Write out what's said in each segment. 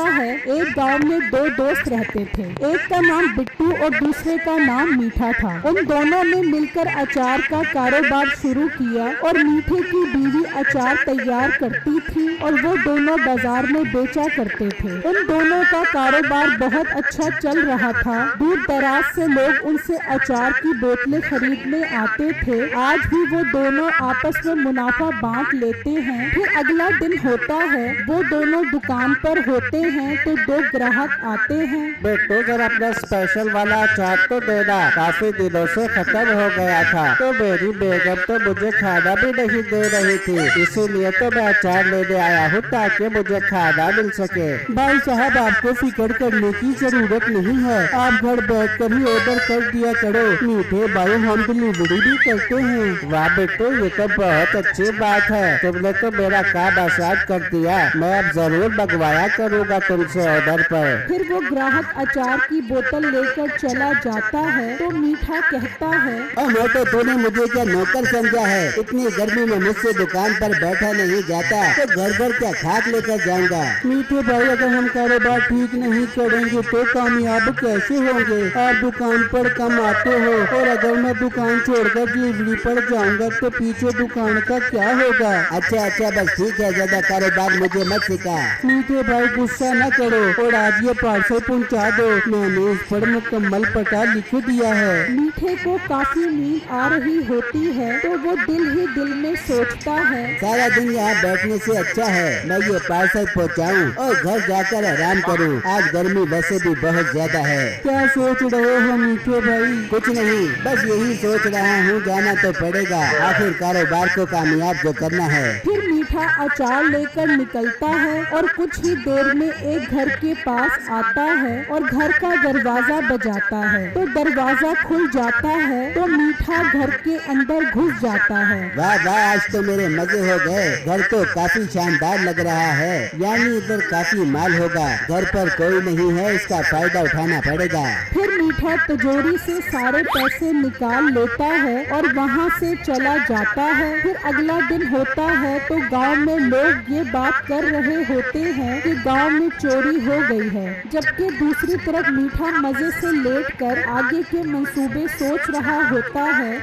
है एक गांव में दो दोस्त रहते थे। एक का नाम बिट्टू और दूसरे का नाम मीठा था। उन दोनों ने मिलकर अचार का कारोबार शुरू किया और मीठे की बीवी अचार तैयार करती थी और वो दोनों बाजार में बेचा करते थे। उन दोनों का कारोबार बहुत अच्छा चल रहा था। दूर दराज से लोग उनसे अचार की बोतलें खरीदने आते थे। आज भी वो दोनों आपस में मुनाफा बांट लेते हैं। फिर अगला दिन होता है, वो दोनों दुकान पर होते हैं तो दो ग्राहक आते हैं। बेटू जरा अपना स्पेशल वाला अचार तो देना, काफी दिनों से खत्म हो गया था। तो मेरी बेगम तो मुझे खाना भी नहीं दे रही थी, इसीलिए तो मैं अचार लेने आया हूँ ताकि मुझे खाना मिल सके। भाई साहब आपको फिक्र करने की जरूरत नहीं है, आप घर बैठ कर ही ऑर्डर कर दिया करो। मीठे भाई हम डिलीवरी भी करते हैं। वाह बेटू ये तो बहुत अच्छी बात है, तुमने तो मेरा काम आसान कर दिया। मैं अब जरूर मंगवाया करूँगा तुमसे ऑर्डर पर। फिर वो ग्राहक अचार की बोतल लेकर चला जाता है तो मीठा कहता है, मोटे तूने मुझे क्या नौकर समझा है? इतनी गर्मी में मुझसे दुकान पर बैठा नहीं जाता तो घर घर क्या खाक लेकर जाऊंगा। मीठे भाई अगर हम कारोबार ठीक नहीं करेंगे तो कामयाब कैसे होंगे? आप दुकान पर कम आते हो और अगर मैं दुकान छोड़कर डिलीवरी पर जाऊंगा तो पीछे दुकान का क्या होगा? अच्छा बस ठीक है, ज्यादा कारोबार मुझे मत सिखा। मीठे भाई गुस्सा न करो और आज ये पार्सल पहुंचा दो, मैंने इस पर मुकम्मल पता लिख दिया है। मीठे को काफी नींद आ रही होती है तो वो दिल ही दिल में सोचता है, सारा दिन यहाँ बैठने से अच्छा है मैं ये पार्सल पहुँचाऊँ और घर जाकर आराम करूँ। आज गर्मी वैसे भी बहुत ज्यादा है। क्या सोच रहे हो मीठे भाई? कुछ नहीं, बस यही सोच रहा हूँ, जाना तो पड़ेगा, आखिर कारोबार को कामयाब जो करना है। फिर मीठा अचार लेकर निकलता है और कुछ ही देर में एक घर के पास आता है और घर का दरवाजा बजाता है तो दरवाजा खुल जाता है तो मीठा घर के अंदर घुस जाता है। वाह आज तो मेरे मजे हो गए, घर तो काफी शानदार लग रहा है, यानी इधर काफी माल होगा, घर पर कोई नहीं है, इसका फायदा उठाना पड़ेगा। फिर मीठा तिजोरी से सारे पैसे निकाल लेता है और वहाँ से चला जाता है। फिर अगला दिन होता है तो गांव में लोग ये बात कर रहे होते हैं कि गांव में चोरी हो गई है, जबकि दूसरी तरफ मीठा मजे से लेटकर आगे के मंसूबे सोच रहा होता है।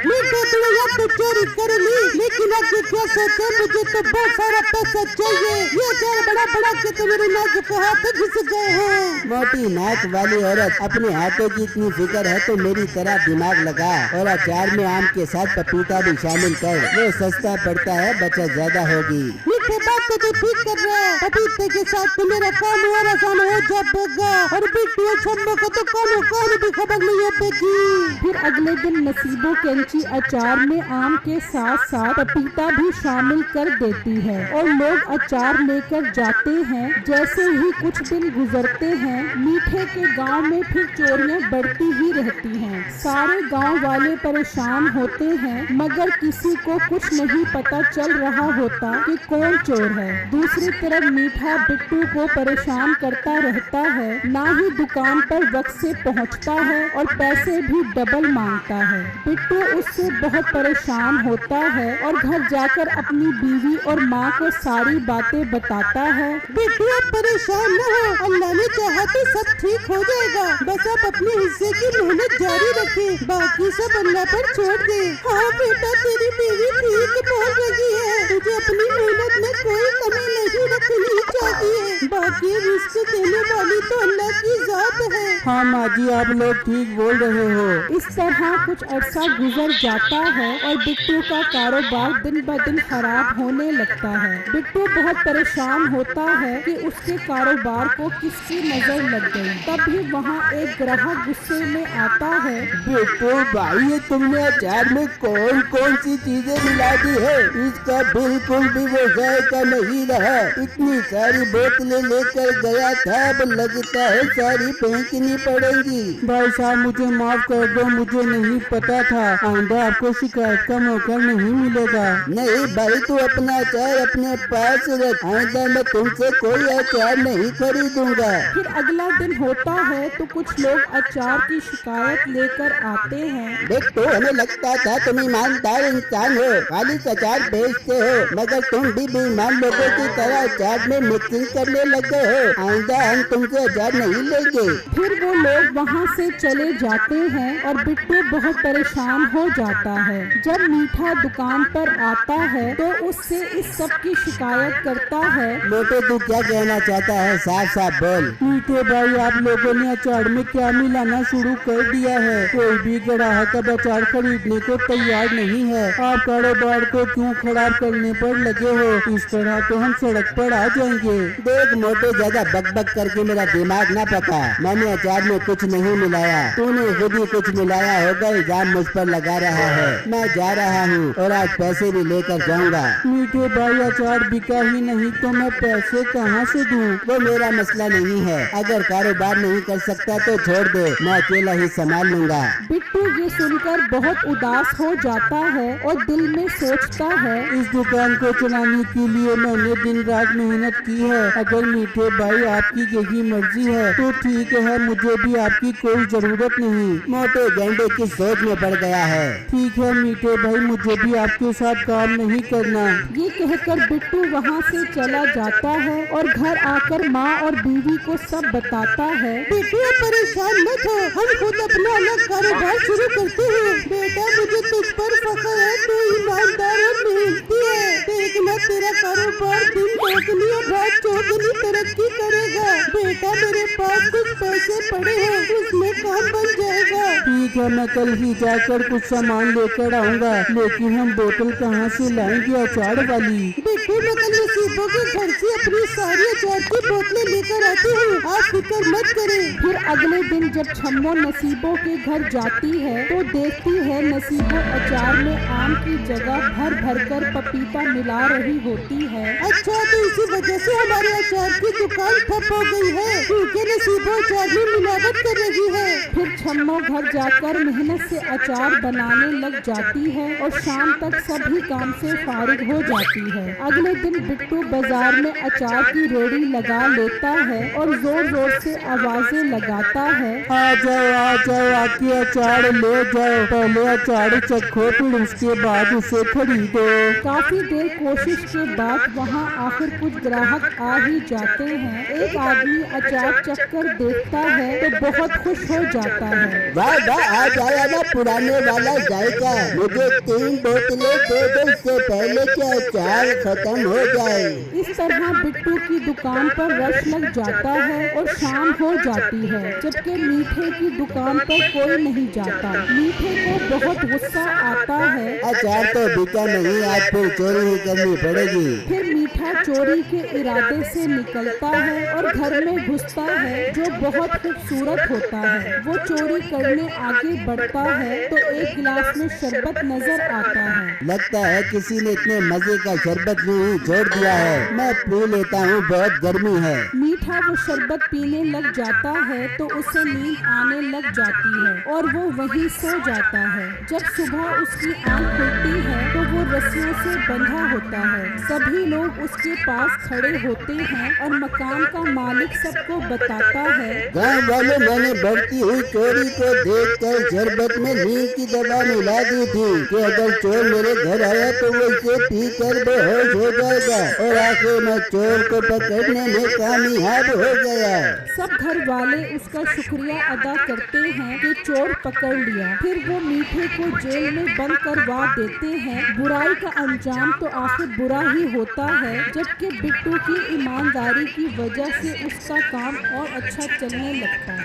तो चोरी कर ली, लेकिन आगे क्या सोचे? मुझे तो बहुत सारा पैसा चाहिए। ये अचार बड़ा बड़ा के तो मेरे नाक हाथ घुस गए हैं। मोटी नाक वाली औरत, अपने हाथों की इतनी फिक्र है तो मेरी तरह दिमाग लगा और अचार में आम के साथ पपीता भी शामिल कर, वो सस्ता पड़ता है, बचत ज्यादा होगी। मीठे बात तो ठीक कर रहा है, पपीते के साथ तो मेरा काम और आसान हो जाएगा और बिट्टू छम्बो को तो कौन भी खबर नहीं होगी। फिर अगले दिन नसीबो कैंची अचार में आम के साथ साथ पपीता भी शामिल कर देती है और लोग अचार लेकर जाते हैं। जैसे ही कुछ दिन गुजरते हैं, मीठे के गांव में फिर चोरियां बढ़ती ही रहती हैं। सारे गांव वाले परेशान होते हैं मगर किसी को कुछ नहीं पता चल रहा होता कि कौन चोर है। दूसरी तरफ मीठा बिट्टू को परेशान करता रहता है, ना ही दुकान पर वक्त से पहुंचता है और पैसे भी डबल मांगता है। बिट्टू उससे बहुत परेशान होता है और घर जाकर अपनी बीवी और माँ को सारी बातें बताता है। बिट्टू आप परेशान न हो, अल्लाह ने चाहा तो सब ठीक हो जाएगा, बस आप अपने हिस्से की मेहनत जारी रखें, बाकी सब अल्लाह पर छोड़ दे। हाँ बेटा तेरी बीवी ठीक बोल रही है, तुझे अपनी मेहनत में कोई कमी नहीं रखनी चाहिए, बाकी रिस्क देने वाली तो अल्लाह की जात है। हाँ माँ जी आप लोग ठीक बोल रहे हो। इस तरह कुछ अरसा गुजर जाता है और बिट्टू का कारोबार दिन ब दिन खराब होने लगता है। बिट्टू बहुत परेशान होता है कि उसके कारोबार को किसकी नजर लग गई। तभी वहाँ एक ग्राहक गुस्से में आता है। बिट्टू भाई ये तुमने अचार में कौन सी चीजें मिला दी है? इसका बिल्कुल भी वो जायका नहीं रहा, इतनी सारी बोतलें लेकर गया था, अब लगता है सारी फेंकनी देनी पड़ेगी। भाई साहब मुझे माफ कर दो, मुझे नहीं पता था। आइंदा आपको शिकायत का मौका नहीं मिलेगा। नहीं भाई, तू अपना अचार अपने पास रख। आइंदा मैं तुमसे कोई अचार नहीं खरीदूंगा। फिर अगला दिन होता है तो कुछ लोग अचार की शिकायत लेकर आते हैं। देख तो हमें लगता था तुम ईमानदार इंसान हो, खाली अचार बेचते हो, मगर तुम भी बेईमान लोगों की तरह अचार में मिक्सिंग करने लगे हो। आइंदा हम तुमसे अचार नहीं लेंगे। फिर वो लोग वहाँ से चले जाते हैं और बिट्टू बहुत परेशान हो जाता है। जब मीठा दुकान पर आता है तो उससे इस सब की शिकायत करता है। मोटे तू क्या कहना चाहता है, साफ साफ बोल। मीठे भाई, आप लोगों ने अचार में क्या मिलाना शुरू कर दिया है? कोई भी ग्राहक अब अचार खरीदने को तैयार नहीं है। आप कारोबार को क्यों खराब करने पर लगे हो? इस तरह तो हम सड़क पर आ जाएंगे। देख मोटे, ज्यादा बकबक करके मेरा दिमाग ना पका। मैंने अचार में कुछ नहीं मिलाया, तूने खुद ही कुछ मिलाया होगा। इल्जाम मुझ पर लगा रहा है। मैं जा रहा हूँ और आज पैसे भी लेकर जाऊँगा। मीठे भाई, अचार बिका ही नहीं तो मैं पैसे कहाँ से दूं? वो मेरा मसला नहीं है। अगर कारोबार नहीं कर सकता तो छोड़ दे, मैं अकेला ही संभाल लूँगा। बिट्टू ये सुनकर बहुत उदास हो जाता है और दिल में सोचता है, इस दुकान को चलाने के लिए मैंने दिन रात मेहनत की है। अगर मीठे भाई आपकी यही मर्जी है तो ठीक है, मुझे भी आपकी कोई जरूरत नहीं। मोटे गेंडे की सोच में पड़ गया है। ठीक है मीठे भाई, मुझे भी आपके साथ काम नहीं करना। ये कहकर बिट्टू वहाँ से चला जाता है और घर आकर माँ और बीवी को सब बताता है। बेटी आप परेशान मत हो, हम खुद अपना अलग कारोबार शुरू करते हैं। बेटा मुझे तुझ पर फख्र है, तू ईमानदार और मेहनती है। देखना तेरा कारोबार दिन दोगुनी और रात चौगुनी तरक्की करेगा। बेटा मेरे पास कुछ पैसे पड़े हैं, उसमें काम बन जाएगा। ठीक है, मैं कल ही जाकर कुछ सामान लेकर आऊँगा, लेकिन हम बोतल कहाँ से लाएंगे अचार वाली? बेटी मैं कल नसीबों के घर से अपनी सारी अचार की बोतलें लेकर आती हूँ, आप फिक्र मत करें। फिर अगले दिन जब छम्मो नसीबों के घर जाती है तो देखती है नसीबो अचार में आम की जगह भर भर कर पपीता मिला रही होती है। अच्छा, तो इसी वजह से हमारे अचार की दुकान ठप हो गई है, क्योंकि नसीबो अचार में मिलावट कर रही है। फिर छम्मो घर जाकर मेहनत से अचार बनाने लग जाती है और शाम तक सभी काम से फारिग हो जाती है। अगले दिन बिट्टू बाजार में अचार की रेडी लगा लेता है और जोर जोर से आवाजें लगाता है, आ जाओ आके अचार ले जाओ। पहले अचार चखो, फिर उसके बाद उसे खरीदो। काफी देर कोशिश के बाद वहाँ आखिर कुछ ग्राहक आ ही जाते हैं। एक आदमी अचार चखकर देखता है तो बहुत खुश हो जाता है। वाह वाह, आज आया ना पुराने वाला जायका। मुझे 3 बोतलें दे दो, इससे पहले कि अचार खत्म हो जाए। इस तरह बिट्टू की दुकान पर रश लग जाता है और शाम हो जाती है, जबकि मीठे की दुकान पर कोई नहीं जाता। मीठे को बहुत गुस्सा आता है। अचार तो बिका नहीं, आज फिर चोरी ही करनी पड़ेगी। फिर मीठा चोरी के इरादे से निकलता है और घर में घुसता है जो बहुत खूबसूरत होता है। वो चोरी करने आगे बढ़ता है तो एक गिलास में शरबत नजर आता है। लगता है किसी ने इतने मजे का शरबत यूं ही छोड़ दिया है, मैं पी लेता हूँ, बहुत गर्मी है। मीठा वो शरबत पीने लग जाता है तो उसे नींद आने लग जाती है और वो वहीं सो जाता है। जब सुबह उसकी आंख खुलती है तो वो रस्सियों से बंधा होता है। सभी लोग उसके पास खड़े होते हैं और मकान का मालिक सबको बताता है। गाँव वालों, मैंने बढ़ती हुई चोरी को देखकर शरबत में नींद की दवा मिला दी थी कि अगर चोर मेरे घर आया तो वो इसे पी कर बेहोश हो जाएगा, और आखिर में चोर को पकड़ने में कामयाब हो गया। सब घर वाले उसका शुक्रिया अदा करते हैं कि चोर पकड़ लिया। फिर वो मीठे को जेल में बंद करवा देते हैं। बुराई का अंजाम तो आखिर बुरा ही होता है, जबकि बिट्टू की ईमानदारी की वजह से उसका काम और अच्छा चलने लगता है।